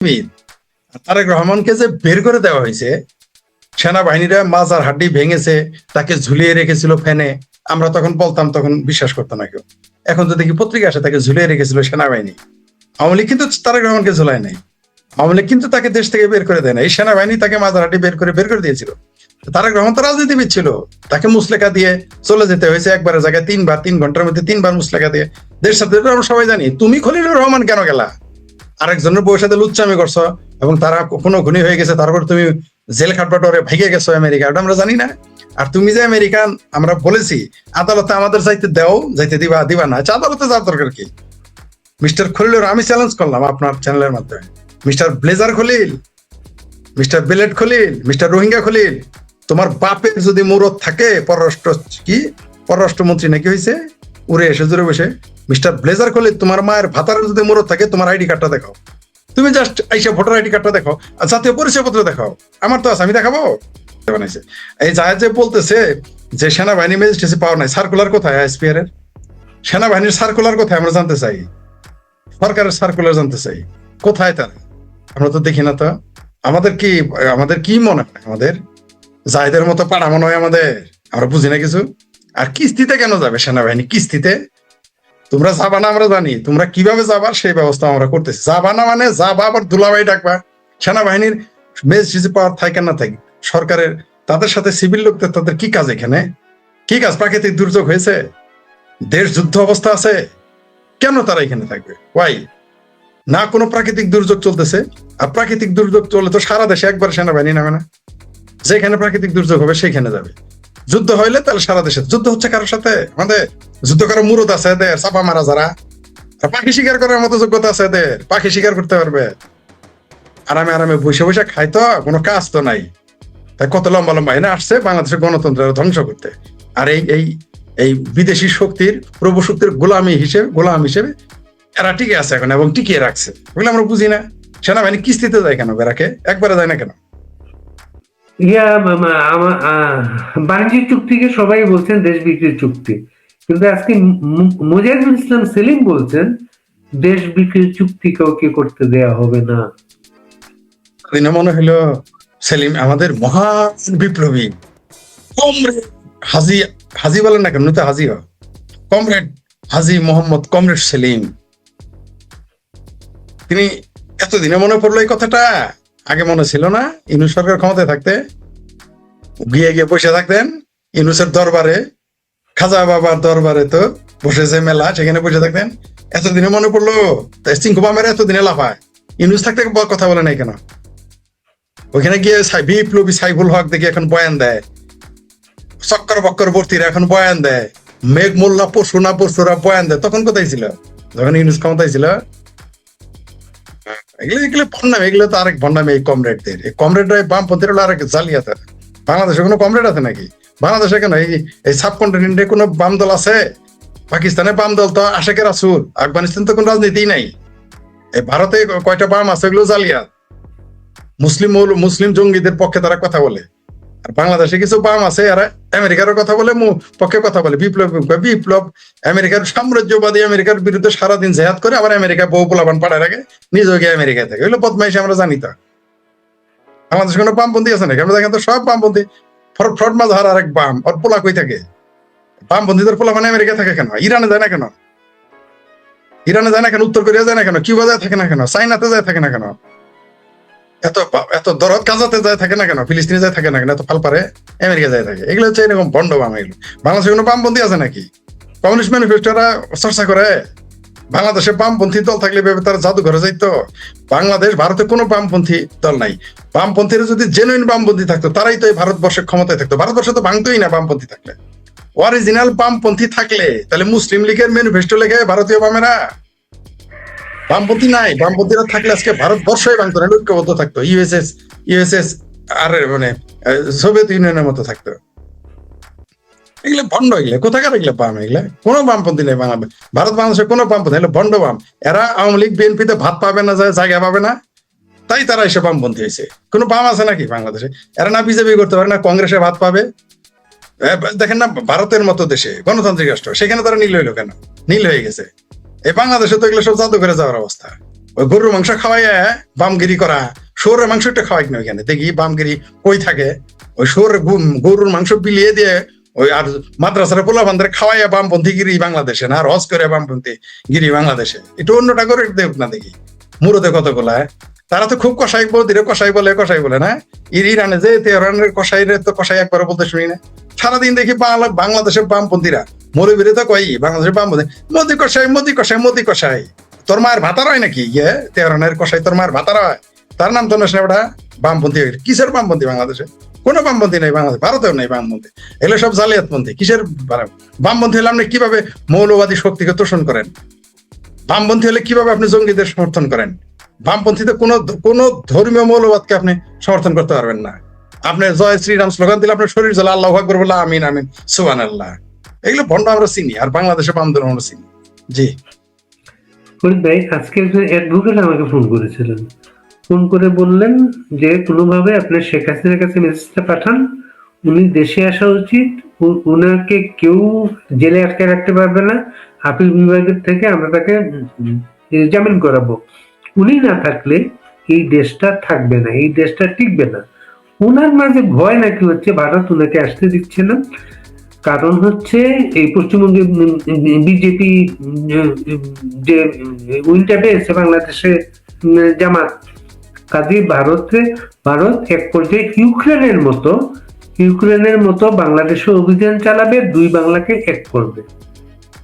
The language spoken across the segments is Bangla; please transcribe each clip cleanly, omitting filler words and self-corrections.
তারেক রহমানকে যে বের করে দেওয়া হয়েছে, সেনাবাহিনীরা মাজার হাড্ডি ভেঙেছে, তাকে ঝুলিয়ে রেখেছিল ফ্যানে। আমরা তখন বলতাম, তখন বিশ্বাস করতো না কেউ। এখন তো দেখি পত্রিকা আসে তাকে ঝুলিয়ে রেখেছিল সেনাবাহিনী। আওয়ামী লীগ কিন্তু তারেক রহমানকে ঝুলায় নাই, আওয়ামী লীগ কিন্তু তাকে দেশ থেকে বের করে দেয় না, এই সেনাবাহিনী তাকে মাজার হাড্ডি বের করে দিয়েছিল। তারেক রহমান তো রাজনীতিবিদ ছিল, তাকে মুসলেখা দিয়ে চলে যেতে হয়েছে একবারের জায়গায় 3 বার, 3 ঘন্টার মধ্যে 3 বার মুসলেখা দিয়ে। দেশ সাথে আমরা সবাই জানি। তুমি খলিলুর রহমান কেন গেলা? আরেকজনের বউয়ের সাথে লুচ্চামি করছো এবং তারা কোনো খুনি হয়ে গেছে, তারপর তুমি জেল খাটবাটরে ভাইগে গেছো আমেরিকা, ওটা আমরা জানি না? আর তুমি যে আমেরিকান, আমরা বলেছি আদালতে আমাদের চাইতে দেও, যাইতে দিবা না। আচ্ছা, আদালতে যাওয়ার দরকার কি? মিস্টার খলিলুর, আমি চ্যালেঞ্জ করলাম আপনার চ্যানেলের মাধ্যমে, mister blazer Khalil, mister belt Khalil, mister Rohingya Khalil, তোমার বাপের যদি মুরত থাকে পররাষ্ট্রমন্ত্রী নাকি হয়েছে, উড়ে এসে জুড়ে বসে, মিস্টার ব্লেজার খলিল, তোমার মায়ের ভাতার যদি মুরত থাকে, তোমার আইডি কার্ডটা দেখাও। তুমি জাস্ট আইসা ভোটার আইডি কার্ডটা দেখাও, আর জাতীয় পরিচয় পত্র দেখাও। আমার তো আছে, আমি দেখাবো। বানাইছে এই জাহাজ যে বলতেছে যে সেনাবাহিনী ম্যাজিস্ট্রেসি পাওয়ার নাই, সার্কুলার কোথায়? এসপিআর এর সেনাবাহিনীর সার্কুলার কোথায়? আমরা জানতে চাই। সরকারের সার্কুলার জানতে চাই, কোথায় তারা? আমরা তো দেখি না তো। আমাদের কি মনে হয়? আমাদের জাহিদের মতো পাড়া মনে হয় আমাদের? আমরা বুঝি না কিছু। আর কিস্তিতে কেন যাবে সেনাবাহিনী? কিস্তিতে তোমরা যাবা না, আমরা জানি। তোমরা কিভাবে যাবা সেই ব্যবস্থা আমরা করতেছি। যাবা না মানে যাবা, আবার দুলাভাই ডাকবা। সেনাবাহিনীর ম্যাজিস্ট্রেসি পাওয়ার থাকে না থাকে, সরকারের তাদের সাথে সিভিল লোকদের তাদের কি কাজ এখানে? কি কাজ? প্রাকৃতিক দুর্যোগ হয়েছে, দেশ যুদ্ধ অবস্থা আছে, কেন তারা এখানে থাকবে? ওয়াই? না কোনো প্রাকৃতিক দুর্যোগ চলতেছে। আর প্রাকৃতিক দুর্যোগ চলে তো সারা দেশে একবার সেনাবাহিনী নামে না? যেখানে প্রাকৃতিক দুর্যোগ হবে সেখানে যাবে। যুদ্ধ হইলে তাহলে সারা দেশে যুদ্ধ হচ্ছে। কারোর সাথে আমাদের যুদ্ধ করার মুরত আছে এদের? চাপা মারা যারা, পাখি শিকার করার মতো যোগ্যতা আছে এদের? পাখি শিকার করতে পারবে? আরামে আরামে বসে বসে খাই, তো কোনো কাজ তো নাই। তাই কত লম্বা লম্বা এনে আসছে বাংলাদেশের গণতন্ত্র ধ্বংস করতে। আর এই এই বিদেশি শক্তির, প্রভু শক্তির গোলাম হিসেবে এরা টিকে আছে এখন এবং টিকিয়ে রাখছে। ওগুলো আমরা বুঝি না। সেনাবাহিনী কিস্তিতে যায় কেন? বেড়াকে একবারে যায় না কেন? বাণিজ্যিক চুক্তিকে সবাই বলছেন দেশ বিক্রির চুক্তি, কিন্তু আজকে মুজাহিদুল ইসলাম সেলিম বলছেন দেশ বিক্রির চুক্তি কাউকে করতে দেয়া হবে না। দিনে মনে হইলো সেলিম আমাদের মহান বিপ্লবী কমরেড হাজি, হাজি বলেন না কেন, তো হাজি কমরেড হাজি মোহাম্মদ কমরেড সেলিম, তিনি এতদিনে মনে পড়লো এই কথাটা? আগে মনে ছিল না? ইউনূস সরকার ক্ষমতায় থাকতে গিয়ে বসে থাকতেন ইউনূসের দরবারে, খাজা বাবার দরবারে তো বসেছে মেলা, সেখানে বসে থাকতেন। এতদিনে মনে পড়লো? চিঙ্কু বামের এতদিনে লাফায়, ইউনূস থাকতে কথা বলে নাই কেন? ওইখানে গিয়ে বিপ্লবী সাইফুল হক দেখি এখন বয়ান দেয়, চক্কর বক্কর বর্তিরা এখন বয়ান দেয়, মেঘ মোল্লা পরশুরা বয়ান দেয়। তখন কোথায় ছিল যখন ইউনূস ক্ষমতায় ছিল? এগুলো ভণ্ডামি, এগুলো তো আরেক ভণ্ডামি। এই কমরেডদের, এই কমরেডরা বামপন্থীরা হলো আরেক জালিয়াত। বাংলাদেশে কোনো কমরেড আছে নাকি? বাংলাদেশে কেন এই সাবকন্টিনেন্টে কোনো বাম দল আছে? পাকিস্তানে বাম দল তো আশেকের রাসূল, আফগানিস্তান তো কোনো রাজনীতি নাই। এই ভারতে কয়টা বাম আছে? এগুলো জালিয়াত। মুসলিম জঙ্গিদের পক্ষে তারা কথা বলে। আর বাংলাদেশে কিছু বাম আছে, এরা আমেরিকারও কথা বলে, পক্ষে কথা বলে। বিপ্লব আমেরিকার সাম্রাজ্যবাদী আমেরিকার বিরুদ্ধে সারাদিন জেহাদ করে, আবার আমেরিকা বউ পোলাপান পাড়ায় রাখে, নিজেও গিয়ে আমেরিকায় থাকে। এগুলো বদমাইশি, আমরা জানি। তো বাংলাদেশে কোনো বামপন্থী আছে নাকি? আমরা দেখেন তো সব বামপন্থী। ফ্রড মাঝহার আরেক বাম, ওর পোলা কই থাকে? বামপন্থীদের পোলা মানে আমেরিকা থাকে কেন? ইরানে যায় না কেন? উত্তর কোরিয়া যায় না কেন? কিউবা যায় থাকে না কেন? চাইনাতে যায় থাকে না কেন? এত দরদ গাজাতে যায় থাকে না কেন? ফিলিস্তিনে যায় থাকে না কেন? এত ফাল পারে আমেরিকা যায় থাকে। এগুলো হচ্ছে এরকম বন্ড বাম। এগুলো বাংলাদেশে কোনো বামপন্থী আছে নাকি? কমিউনিস্ট ম্যানিফেস্টোরা চর্চা করে। বাংলাদেশে বামপন্থী দল থাকলে ভেবে তারা জাদুঘরে যাইতো। বাংলাদেশ, ভারতে কোনো বামপন্থী দল নাই। বামপন্থীরা যদি জেনুইন বামপন্থী থাকতো, তারাই তো এই ভারতবর্ষের ক্ষমতায় থাকতো। ভারতবর্ষে তো ভাঙতোই না বামপন্থী থাকলে। অরিজিনাল বামপন্থী থাকলে তাহলে মুসলিম লীগের ম্যানিফেস্টো লেখে ভারতীয় বামেরা। বামপন্থী নাই, বামপন্থীরা থাকলে আজকে ভারতবর্ষই ভাঙতো না, ঐক্যবদ্ধ থাকতো। ইউএসএস আর মানে সোভিয়েত ইউনিয়নের মতো থাকতো। এগুলো ভণ্ড, এগুলো কোথাকার? এগুলো বাম, এগুলো কোনো বামপন্থী নেই ভারত বাংলাদেশে কোনো বামপন্থী। এগুলো ভণ্ড বাম। এরা আওয়ামী লীগ বিএনপিতে ভাত পাবে না, জায়গা পাবে না, তাই তারা এসে বামপন্থী হয়েছে। কোনো বাম আছে নাকি বাংলাদেশে? এরা না বিজেপি করতে পারে, না কংগ্রেসে ভাত পাবে। দেখেন না, ভারতের মতো দেশে, গণতান্ত্রিক রাষ্ট্র, সেখানে তারা নীল হইলো কেন? নীল হয়ে গেছে। এই বাংলাদেশে তো এগুলো সব জাদু করে যাওয়ার অবস্থা। ওই গরুর মাংস খাওয়াইয়া বামগিরি করা, শুয়োরের মাংসটা খাওয়াই না ওইখানে, দেখি বামগিরি কই থাকে, ওই গরুর মাংস বিলিয়ে দিয়ে ওই আর মাদ্রাসার পোলাপানদের খাওয়াইয়া বামপন্থী গিরি বাংলাদেশে না, আর হজ করে বামপন্থী গিরি বাংলাদেশে, একটু অন্যটা করে দেখ না দেখি। মুরদে কতগুলা তারা তো খুব কষাই বৌদিরে কষাই বলে না, ইরানে যে তেহরানের কষাইরে তো কষাই একবার বলতে শুনি না। সারাদিন দেখি বাংলাদেশের বামপন্থীরা মৌলবীরে তো কই বাংলাদেশের বামপন্থী মোদি কষাই। তোর মায়ের ভাতার হয় নাকি তেহরানের কষাই, তোর মায়ের ভাতার হয়? তার নাম তো না ওটা বামপন্থী। কিসের বামপন্থী বাংলাদেশে? কোনো বামপন্থী নেই বাংলাদেশ, ভারতেও নেই বামপন্থী, এগুলো সব জালিয়াতপন্থী। কিসের বামপন্থী হলে আপনি কিভাবে মৌলবাদী শক্তিকে তোষণ করেন? বামপন্থী হলে কিভাবে আপনি জঙ্গিদের সমর্থন করেন? বামপন্থীতে কোনো ধর্মীয় মৌলবাদকে আপনি সমর্থন করতে পারবেন না। আপনি জয় শ্রীরাম স্লোগান দিলে আপনার শরীর জ্বলে আল্লাহু আকবার বলে আমিন আমিন সুবহানাল্লাহ, এগুলো ভণ্ড আমরা চিনি, আর বাংলাদেশে বামদের আমরা চিনি। জি ফরিদ ভাই, আজকে একজন অ্যাডভোকেট আমাকে ফোন করেছিলেন, ফোন করে বললেন যে কোনোভাবে আপনি শেখ হাসিনার কাছে মেসেজটা পাঠান, উনি দেশে আসা উচিত, উনাকে কেউ জেলে আটকে রাখতে পারবে না, আপিল বিভাগের থেকে আমরা তাকে জামিন করাবো, উনি না থাকলে এই দেশটা থাকবে না, এই দেশটা টিকবে না। উনার মাঝে ভয় নাকি হচ্ছে ভারত উনাকে আসতে দিচ্ছে না, কারণ হচ্ছে এই পশ্চিমবঙ্গে বিজেপি যে উইলটা পেয়েছে বাংলাদেশে জামাত, কাজে ভারত এক পর্যায়ে ইউক্রেনের মতো বাংলাদেশে অভিযান চালাবে, দুই বাংলাকে এক করবে।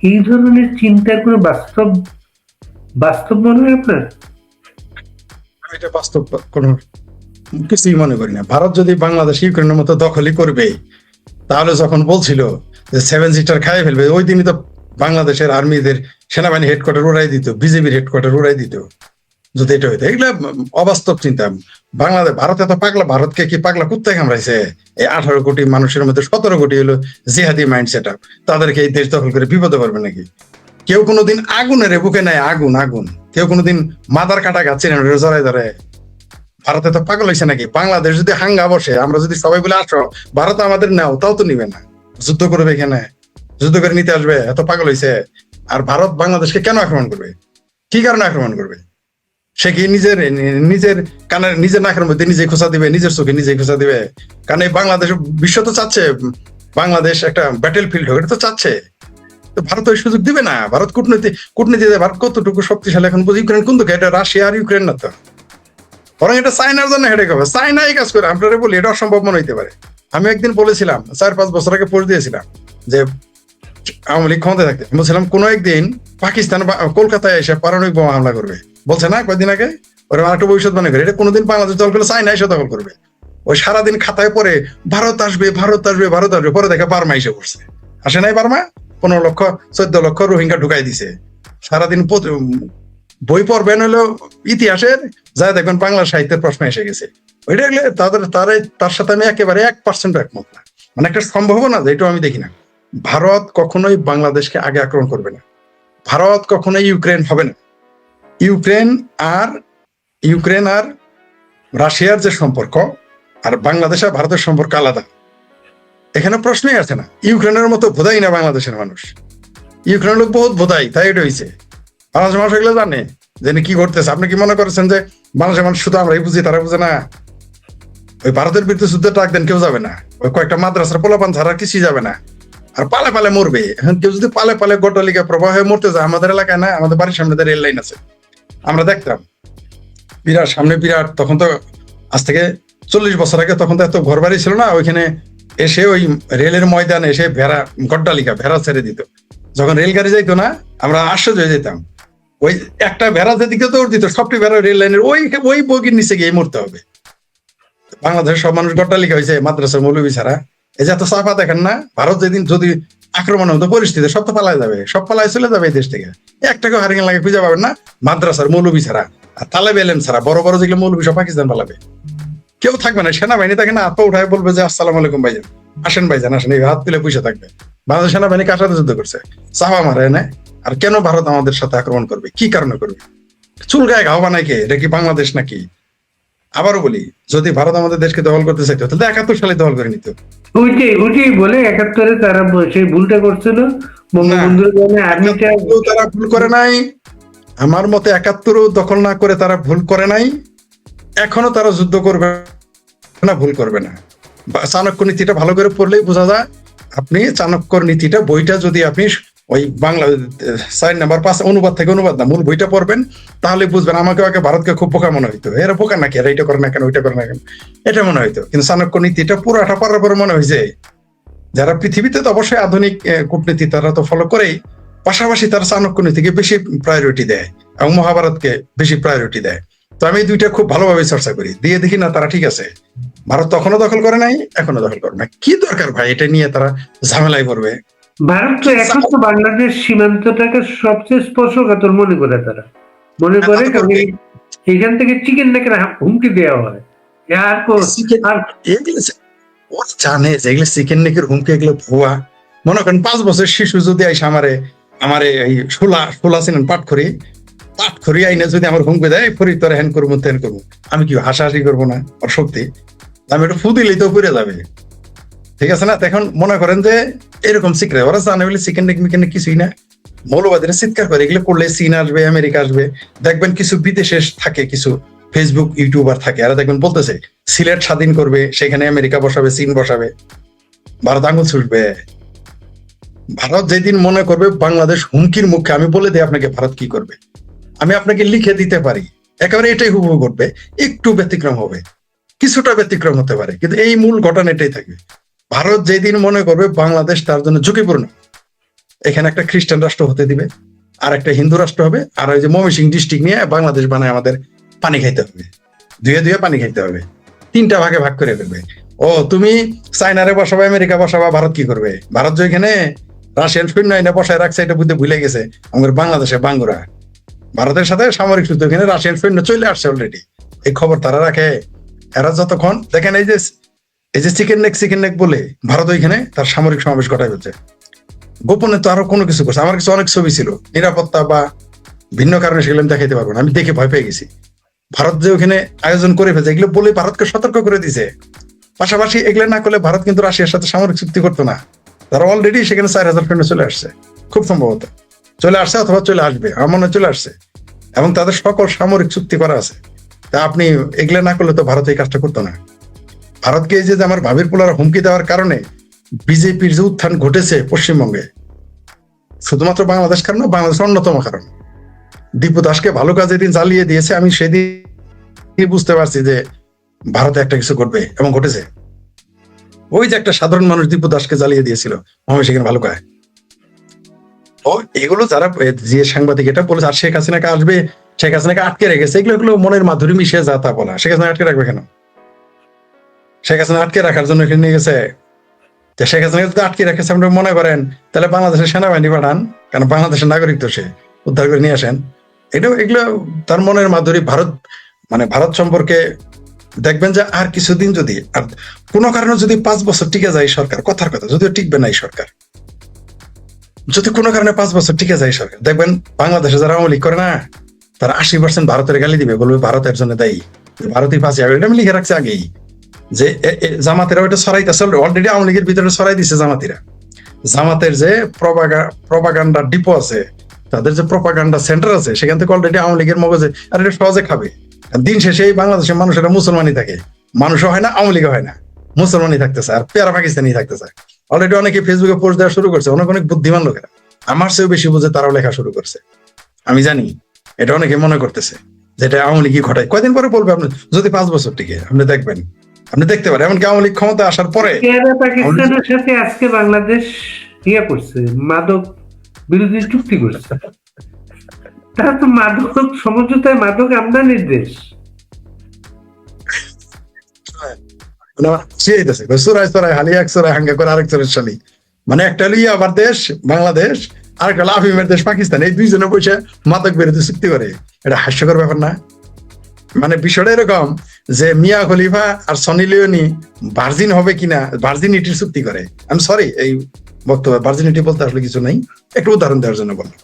এই ধরনের চিন্তার কোনো বাস্তব মনে হয় আপনার? এটা বাস্তব কোনো কিছুই মনে করি না। ভারত যদি বাংলাদেশ ইউক্রেনের মতো দখলই করবে, তাহলে যখন বলছিল যে 7 সিটার খাই ফেলবে, ওই দিনই তো বাংলাদেশের আর্মিদের সেনাবাহিনী হেডকোয়ার্টার উড়াই দিত, বিজেপির হেডকোয়ার্টার উড়াই দিত যদি এটা হইতো। এগুলো অবাস্তব চিন্তা। বাংলাদেশ ভারত এত পাগলা, ভারতকে কি পাগলা কুত্তায় কামড়াইছে? এই 18 কোটি মানুষের মধ্যে 17 কোটি হলো জিহাদি মাইন্ড সেট আপ, তাদেরকে এই দেশ দখল করে বিপদে পারবে নাকি? কেউ কোনোদিন আগুনের বুকে নেয় আগুন, কেউ কোনোদিন মাদার কাটা খাচ্ছে না জড়াই ধরে। ভারতে তো পাগল হয়েছে নাকি? বাংলাদেশ যদি হাঙ্গা বসে, আমরা যদি সবাই বলে আসো ভারত আমাদের নাও, তাও তো নিবে না, যুদ্ধ করবে, এখানে যুদ্ধ করে নিতে আসবে, এত পাগল হয়েছে। আর ভারত বাংলাদেশকে কেন আক্রমণ করবে? কি কারণে আক্রমণ করবে? সে কি নিজের কানে নিজের নাকের মধ্যে নিজে খোঁচা দিবে, নিজের চোখে নিজে খোঁচা দিবে? কারণ এই বাংলাদেশ বিশ্ব তো চাচ্ছে বাংলাদেশ একটা ব্যাটেল ফিল্ড হোক, এটা তো চাচ্ছে। তো ভারত ওই সুযোগ দিবে না। ভারত কূটনীতি ভারত কতটুকু শক্তিশালী এখন বুঝি? ইউক্রেন কোন দিকে? এটা রাশিয়া আর ইউক্রেন না তো, বরং এটা চায়নার জন্য হেডেক হবে। চায়না এই কাজ করে, আপনারা বলি এটা অসম্ভব মনে হইতে পারে। আমি একদিন বলেছিলাম, 4-5 বছর আগে পোস্ট দিয়েছিলাম যে আওয়ামী লীগ ক্ষমতায় থাকতে, বলছিলাম কোন একদিন পাকিস্তান বা কলকাতায় এসে পারমাণবিক বোমা হামলা করবে। বলছে না কয়েকদিন আগে, ওরা আরেকটু ভবিষ্যৎবাণী করে, এটা কোনোদিন বাংলাদেশ দখল করলে চায়না এসে দখল করবে। ওই সারাদিন খাতায় পরে ভারত আসবে, পরে দেখে বার্মা এসে পড়ছে। আসে নাই বার্মা? 15 লক্ষ 14 লক্ষ রোহিঙ্গা ঢুকাই দিছে। সারাদিন বই পড়বেন হলো ইতিহাসের, যা দেখবেন বাংলা সাহিত্যের প্রশ্ন এসে গেছে। ওইটা তার সাথে আমি একেবারে 1% একমত না। মানে একটা সম্ভাবনা যে এটাও আমি দেখি না। ভারত কখনোই বাংলাদেশকে আগে আক্রমণ করবে না। ভারত কখনোই ইউক্রেন হবে না। ইউক্রেন আর রাশিয়ার যে সম্পর্ক আর বাংলাদেশ আর ভারতের সম্পর্ক আলাদা, এখানে প্রশ্নই আসে না। ইউক্রেনের মতো বোধাই না বাংলাদেশের মানুষ। ইউক্রেনের লোক বহুত বোধাই, তাই এটা হয়েছে। বাংলাদেশের মানুষ এগুলো জানে যে কি করতেছে। আপনি কি মনে করেছেন যে বাংলাদেশের মানুষ শুধু আমরাই বুঝি, তারা বুঝে না? ওই ভারতের বিরুদ্ধে যুদ্ধে ডাক দেন, কেউ যাবে না। ওই কয়েকটা মাদ্রাসার পোলাপান ছাড়া কিছুই যাবে না। আর পালে পালে মরবে। এখন কেউ যদি পালে পালে গট্টালিকা প্রবাহ হয়ে মরতে যায়, আমাদের এলাকায় না, আমাদের বাড়ির সামনে রেল লাইন আছে, আমরা দেখতাম বিরাট তখন তো আজ থেকে 40 বছর আগে, তখন তো এত ঘর বাড়ি ছিল না, ওইখানে এসে ওই রেলের ময়দানে এসে ভেড়া ছেড়ে দিত। যখন রেলগাড়ি যাইতো না, আমরা আশ্চর্য হয়ে যেতাম। ওই একটা ভেড়া যেদিকে দৌড় দিত, সবটি ভেড়া রেল লাইনের ওই বগির নিচে গিয়ে মরতে হবে। বাংলাদেশের সব মানুষ গট্টালিকা হয়েছে মাদ্রাসার মৌলবী ছাড়া। এই যে এত চাপা দেখেন না, ভারত যেদিন যদি আক্রমণ হতো পরিস্থিতি, সব তো পালায় যাবে, সব পালায় চলে যাবে এই দেশ থেকে। একটাকে হারিয়ে লাগে খুঁজে পাবেন না মাদ্রাসার মৌলবী ছাড়া, আর তালেব এলেম ছাড়া। বড় বড় যেগুলো মৌলবী সব পাকিস্তান পালাবে, কেউ থাকবে না। সেনাবাহিনী তাকে না হাত উঠায় বলবে যে আসসালামু আলাইকুম ভাইজান, আসেন ভাইজান আসেন, এই হাত তুলে পয়সা থাকবে। বাংলাদেশ সেনাবাহিনী কার সাথে যুদ্ধ করছে? চাপা মারে না। আর কেন ভারত আমাদের সাথে আক্রমণ করবে? কি কারণে করবে? চুল গায়ে ঘাও বানায় কে? এটা কি বাংলাদেশ নাকি? আবারও বলি, যদি ভারত আমাদের দেশকে দখল করতে চাইতো তাহলে 71 সালে দখল করে নিত। ওইটাই বলে 71-এ তারা সেই ভুলটা করছিল। বঙ্গবন্ধুর জন্য আর্মিটা তারা ভুল করে নাই। আমার মতে 71 দখল না করে তারা ভুল করে নাই, এখনো তারা যুদ্ধ করবে না, ভুল করবে না। চাণক্য নীতিটা ভালো করে পড়লেই বোঝা যায়। আপনি চাণক্যর নীতিটা বইটা যদি আপনি ওই বাংলা 4 নাম্বার 5 অনুবাদ থেকে অনুবাদ না মূল বইটা পড়বেন, তাহলে বুঝবেন। আমাকে আগে ভারতকে খুব বোকা মনে হইতো, এরা বোকা নাকি, এরা এটা করে না কেন, ওইটা করে না কেন, এটা মনে হইতো। কিন্তু চাণক্য নীতিটা পুরাটা পড়ার পরে মনে হয়েছে যারা পৃথিবীতে তো অবশ্যই আধুনিক কূটনীতি তারা তো ফলো করেই, পাশাপাশি তারা চাণক্য নীতিকে বেশি প্রায়োরিটি দেয় এবং মহাভারতকে বেশি প্রায়োরিটি দেয়। তো আমি এই দুইটা খুব ভালোভাবে চর্চা করি, দিয়ে দেখি না তারা ঠিক আছে। ভারত তখনও দখল করে নাই, এখনো দখল করে না। কি দরকার ভাই এটা নিয়ে তারা ঝামেলায় পড়বে? ভারত তো এখন তো বাংলাদেশ সীমান্তটাকে সবচেয়ে স্পর্শকাতর মনে করে, তারা মনে করে কারণ এখান থেকে চিকেন নেকের হুমকি দেওয়া হয়। আর ওরা জানে যে এগুলো চিকেন নেকের হুমকি, এগুলো ভুয়া। মনে করেন 5 বছর শিশু যদি আইসা আমারে এই শোলা ছিলেন পাঠ করি আইনে যদি আমার হুমকি দেয়, ফরি তোর হ্যান করবো তেন করবো, আমি কি হাসাহাসি করবো না? ওর শক্তি আমি একটু ফু দিলেই তো পুড়ে যাবে, ঠিক আছে না? এখন মনে করেন যে এরকম সিক্রেট ওরা জানে বলে চিকেন নেক মিকেন কিছুই না। মৌলবাদীরা চিৎকার করে, এগুলো করলে চীন আসবে, আমেরিকা আসবে। দেখবেন কিছু বিদেশে থাকে, কিছু ফেসবুক ইউটিউবার থাকে, এরা দেখবেন বলতেছে সিলেট স্বাধীন করবে, সেখানে আমেরিকা বসাবে, চীন বসাবে, ভারত আঙুল ছুটবে। ভারত যেদিন মনে করবে বাংলাদেশ হুমকির মুখে, আমি বলে দিই আপনাকে ভারত কি করবে, আমি আপনাকে লিখে দিতে পারি। একেবারে এটাই হুবহু ঘটবে, একটু ব্যতিক্রম হবে, কিছুটা ব্যতিক্রম হতে পারে, কিন্তু এই মূল ঘটনা এটাই থাকবে। ভারত যেদিন মনে করবে বাংলাদেশ তার জন্য ঝুঁকিপূর্ণ, এখানে একটা খ্রিস্টান রাষ্ট্র হতে দিবে, আর একটা হিন্দু রাষ্ট্র হবে, আর ওই যে ময়মনসিংহ ডিস্ট্রিক্ট নিয়ে বাংলাদেশ বানায় আমাদের পানি খাইতে হবে, দুয়ে পানি খাইতে হবে, 3টা ভাগে ভাগ করে ফেলবে। ও তুমি চায়নারে বসাবা, আমেরিকা বসাবা, ভারত কি করবে? ভারত যে এখানে রাশিয়ান সৈন্য এনে বসায় রাখছে, এটা বুঝতে ভুলে গেছে আমাদের বাংলাদেশে বাঙ্গুরা। ভারতের সাথে সামরিক যুদ্ধ, এখানে রাশিয়ান সৈন্য চলে আসছে অলরেডি, এই খবর তারা রাখে। এরা যতক্ষণ দেখেন এই যে চিকেন নেক বলে ভারত ওইখানে তার সামরিক সমাবেশ ঘটাই হচ্ছে গোপনে, তো আরো কোনো কিছু করছে। আমার কাছে অনেক ছবি ছিল, নিরাপত্তা বা ভিন্ন কারণে সেগুলো আমি দেখাইতে পারবো না, আমি দেখে ভয় পেয়ে গেছি। ভারত যে ওখানে আয়োজন করে ফেলছে, এগুলো বলে ভারতকে সতর্ক করে দিছে। পাশাপাশি এগুলো না করলে ভারত কিন্তু রাশিয়ার সাথে সামরিক চুক্তি করতো না। তারা অলরেডি সেখানে 4000 সৈন্য চলে আসছে, খুব সম্ভবত চলে আসছে অথবা চলে আসবে, আমার মনে চলে আসছে, এবং তাদের সকল সামরিক চুক্তি করা আছে। তা আপনি এগুলো না করলে তো ভারত এই কাজটা করতো না। ভারতকে এই যে আমার ভাবির পোলার হুমকি দেওয়ার কারণে বিজেপির যে উত্থান ঘটেছে পশ্চিমবঙ্গে, শুধুমাত্র বাংলাদেশ কারণ না, বাংলাদেশ অন্যতম কারণ। দীপু দাসকে ভালো কাজে দিন জ্বালিয়ে দিয়েছে, আমি সেদিন বুঝতে পারছি যে ভারতে একটা কিছু ঘটবে, এবং ঘটেছে। ওই যে একটা সাধারণ মানুষ দীপু দাসকে জ্বালিয়ে দিয়েছিল ময়মনসিংহের ভালো কাজ। ও এগুলো যারা যে সাংবাদিক এটা বলেছে, আর শেখ হাসিনাকে আসবে, শেখ হাসিনাকে আটকে রেখেছে, এগুলো মনের মাধুরী মিশিয়ে যা তা বলা। শেখ হাসিনা আটকে রাখবে কেন? শেখ হাসিনা আটকে রাখার জন্য এখানে নিয়ে গেছে। শেখ হাসিনাকে যদি আটকে রেখেছে আপনি মনে করেন, তাহলে বাংলাদেশের সেনাবাহিনী পাঠান, কারণ বাংলাদেশের নাগরিক তো, সে উদ্ধার করে নিয়ে আসেন। এগুলো তার মনের মাধুরী। ভারত সম্পর্কে দেখবেন যে আর কিছুদিন যদি, আর কোনো কারণে যদি 5 বছর টিকে যায় সরকার, কথার কথা, যদিও টিকবে না এই সরকার, যদি কোনো কারণে 5 বছর টিকে যায় সরকার, দেখবেন বাংলাদেশে যারা আওয়ামী লীগ করে না, তারা 80% ভারতের গালি দিবে, বলবে ভারতের জন্য দায়ী, ভারতই ফাঁসি হবে। এটা আমি লিখে রাখছি আগেই, যে জামাতেরা ওইটা ছড়াইতেছে, অলরেডি আওয়ামী লীগের ভিতরে ছড়াই দিচ্ছে জামাতিরা। জামাতের যে প্রপাগান্ডা ডিপো আছে, তাদের যে প্রপাগান্ডা সেন্টার আছে, সেখান থেকে অলরেডি আওয়ামী লীগের মগজে আর এটা সহজে খাবে। দিন শেষে বাংলাদেশের মানুষেরা মুসলমানই থাকে, মানুষও হয় না, আওয়ামী লীগও হয় না, মুসলমানই থাকতেছে, আর পেয়ারা পাকিস্তানি থাকতেছে। অলরেডি অনেকে ফেসবুকে পোস্ট দেওয়া শুরু করছে, অনেক বুদ্ধিমান লোকেরা, আমার চেয়েও বেশি বুঝে, তারাও লেখা শুরু করছে। আমি জানি এটা অনেকে মনে করতেছে যেটা আওয়ামী লীগই ঘটায়। কয়দিন পরে বলবে, আপনি যদি 5 বছর টিকে, আপনি দেখবেন, আপনি দেখতে পারেন। এমনকি আওয়ামী লীগ ক্ষমতা আসার পরে পাকিস্তানের সাথে আজকে বাংলাদেশ করছে, মাদক বিরোধী চুক্তি করছে। তারা তো মাদক সমঝোতায় মাদক আমদানির দেশ। মানে একটা হলো আবার দেশ বাংলাদেশ, আর একটা আফিমের দেশ পাকিস্তান, এই দুইজনে বসে মাদক বিরোধী চুক্তি করে। এটা হাস্যকর ব্যাপার না? মানে বিষয়টা এরকম যে মিয়া খলিফা আর সনি লিওনি ভার্জিন হবে কিনা, ভার্জিনিটির চুক্তি করে। আমি সরি এই বক্তব্য, ভার্জিনিটি বলতে আসলে কিছু নাই, একটু উদাহরণ দেওয়ার জন্য বললাম।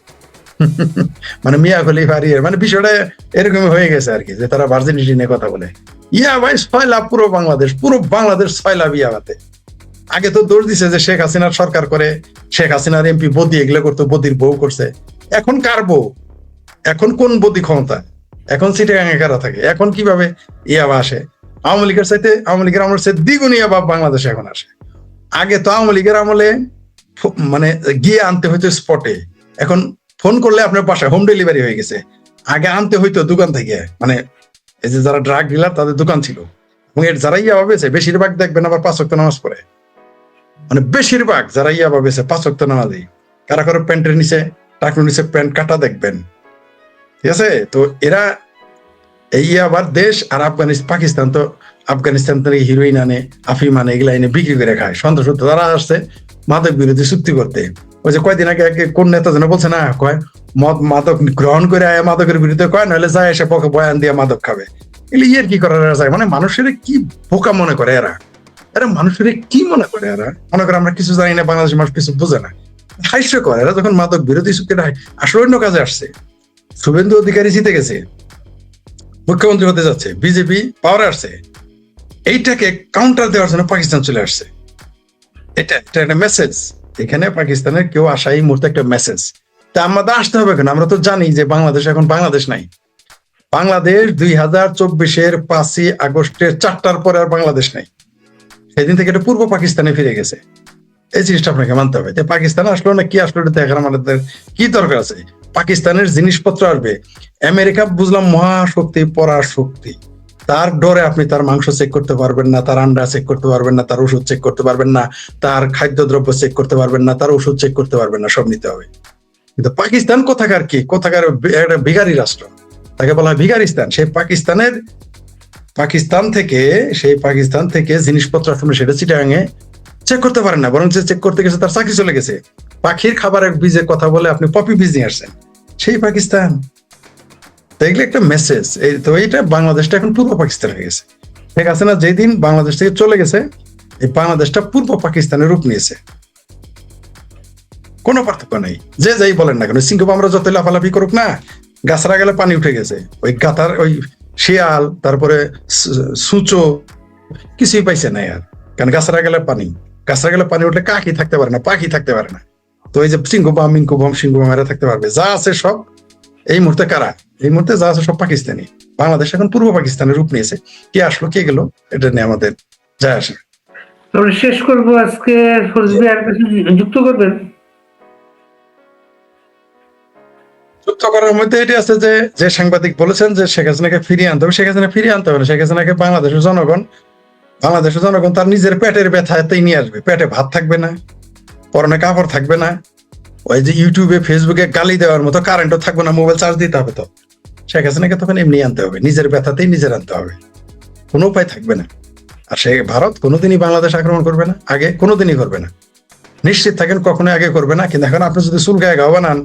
মানে মিয়া খলিফা আর মানে বিষয়টা এরকমই হয়ে গেছে আর কি, যে তারা ভার্জিনিটি নিয়ে কথা বলে। ভাই 6 লাভ পুরো বাংলাদেশ 6 লাভ ইয়াতে। আগে তো দোষ দিছে যে শেখ হাসিনার সরকার করে, শেখ হাসিনার এমপি বদি এগুলো করতো, বদির বউ করছে। এখন কার বউ? এখন কোন বদি ক্ষমতা, এখন চিটাগাঙে কারা থাকে, এখন কিভাবে ইয়াবা আসে? আওয়ামী লীগের আমলের চাইতে দ্বিগুণ ইয়াবা বাংলাদেশে এখন আসে। আগে তো আওয়ামী লীগের আমলে মানে গিয়ে আনতে হইতো স্পটে, এখন ফোন করলে আপনার বাসায় হোম ডেলিভারি হয়ে গেছে। আগে আনতে হইতো দোকান থেকে, মানে এই যে যারা ড্রাগ ডিলার তাদের দোকান ছিল, এবং এর যারা ইয়াবা বেছে বেশিরভাগ দেখবেন আবার 5 ওয়াক্ত নামাজ পড়ে, মানে বেশিরভাগ যারা ইয়াবা বেছে 5 ওয়াক্ত নামাজি। কারা কারো প্যান্টের নিচে টাকুর নিচে প্যান্ট কাটা দেখবেন, ঠিক আছে? তো এরা এই আবার দেশ আর পাকিস্তান তো আফগানিস্তান থেকে হিরোইন আনে, আফিম আনে, এগুলা এনে বিক্রি করে খায়। সন্ত্রাস তারা আসছে মাদক বিরোধী চুক্তি করতে। ওই যে কয়দিন আগে কোন নেতা যেন বলছে না, কয় মাদক গ্রহণ করে আয় মাদকের বিরুদ্ধে কয়, নাহলে যায় এসে পক্ষে বয়ান দিয়ে মাদক খাবে। এগুলি ইয়ের কি করার যায়, মানে মানুষের কি বোকা মনে করে এরা, এরা মানুষের কি মনে করে? এরা মনে করে আমরা কিছু জানি না, বাংলাদেশের মানুষ কিছু বোঝে না, হাস্য করে। এরা যখন মাদক বিরোধী চুক্তিটা আসলে অন্য কাজে আসছে। শুভেন্দু অধিকারী জিতে গেছে, মুখ্যমন্ত্রী হতে যাচ্ছে, বিজেপি পাওয়ারে আসছে, এইটাকে কাউন্টার দেওয়ার জন্য পাকিস্তান চলে আসছে। এটা একটা মেসেজ, এখানে পাকিস্তানের কেউ আসা এই মুহূর্তে একটা মেসেজ। তা আমাদের আসতে হবে কেন? আমরা তো জানি যে বাংলাদেশ এখন বাংলাদেশ নাই। বাংলাদেশ 2024-এর 5ই আগস্টের 4টার পরে আর বাংলাদেশ নাই। সেদিন থেকে এটা পূর্ব পাকিস্তানে ফিরে গেছে। এই জিনিসটা আপনাকে মানতে হবে। পাকিস্তান আসলো না কি আসলো এটা দেখার আমাদের কি দরকার আছে? পাকিস্তানের জিনিসপত্র আসবে। আমেরিকা বুঝলাম মহাশক্তি, পরাশক্তি, তার ডরে আপনি তার মাংস চেক করতে পারবেন না, তার আন্ডা চেক করতে পারবেন না, তার ওষুধ চেক করতে পারবেন না, তার খাদ্যদ্রব্য চেক করতে পারবেন না, তার ওষুধ চেক করতে পারবেন না, সব নিতে হবে। কিন্তু পাকিস্তান কোথাকার কি, কোথাকার একটা ভিখারি রাষ্ট্র, তাকে বলা হয় ভিখারিস্তান। সেই পাকিস্তান থেকে জিনিসপত্র আসলে সেটা চিটাগাঙে চেক করতে পারেন না, বরং চেক করতে গেছে তার চাকরি চলে গেছে। পাখির খাবারের বীজের কথা বলে আপনি পপি বীজ নিয়ে আসছেন, সেই পাকিস্তান। দেখলে একটা মেসেজ। তো এইটা বাংলাদেশটা এখন পূর্ব পাকিস্তান হয়ে গেছে। ঠিক আছে না? যেদিন বাংলাদেশ থেকে চলে গেছে, এই বাংলাদেশটা পূর্ব পাকিস্তানের রূপ নিয়েছে। কোনো পার্থক্য নেই, যে যাই বলেন না কেন। সিংহ আমরা যত লাফালাফি করুক না, গাছরা গেলে পানি উঠে গেছে। ওই গাথার ওই শিয়াল, তারপরে সূচো কিছুই পাইছে না আর, কারণ গাছরা গেলে পানি উঠলে কাকি থাকতে পারে না, পাখি থাকতে পারে না। তো এই যে সিংহবাম মিঙ্কুবাম সিংহবাম এরা থাকতে পারবে। যা আছে সব এই মুহূর্তে কারা, এই মুহূর্তে যা আছে সব পাকিস্তানি। বাংলাদেশ এখন পূর্ব পাকিস্তানের রূপ নিয়েছে। কে আসলো কে গেল এটা নিয়ে আমাদের যায় আসে। আমরা শেষ করবো আজকে। ফজলি আর কিছু যুক্ত করবেন? যুক্ত করার মধ্যে এটি আছে যে সাংবাদিক বলেছেন যে শেখ হাসিনাকে ফিরিয়ে আনতে হবে। শেখ হাসিনা ফিরিয়ে আনতে হবে না। শেখ হাসিনাকে বাংলাদেশের জনগণ তার নিজের পেটের ব্যথাতেই নিয়ে আসবে। পেটে ভাত থাকবে না, পরনে কাপড় থাকবে না, ওই যে ইউটিউবে ফেসবুকে গালি দেওয়ার মতো কারেন্টও থাকবে না, মোবাইল চার্জ দিতে হবে। তো শেখ হাসিনাকে তখন এমনি আনতে হবে, নিজের ব্যথাতেই নিজের আনতে হবে, কোনো উপায় থাকবে না। আর সে ভারত কোনোদিনই বাংলাদেশ আক্রমণ করবে না, আগে কোনোদিনই করবে না, নিশ্চিত থাকেন কখনোই আগে করবে না। কিন্তু এখন আপনি যদি চুল গায়ে গাও বানান,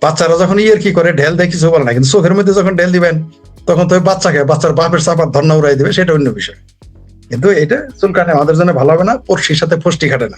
বাচ্চারা যখন ইয়ের কি করে ঢেল দেয় কিছু বলে না, কিন্তু চোখের মধ্যে যখন ঢেল দিবেন তখন তো বাচ্চার বাপের চাপার ধর্ণা উড়াই দিবে, সেটা অন্য বিষয়। কিন্তু এটা চুল কাটে আমাদের জন্য ভালো হবে না, পড়শির সাথে ফষ্টি খাটে না।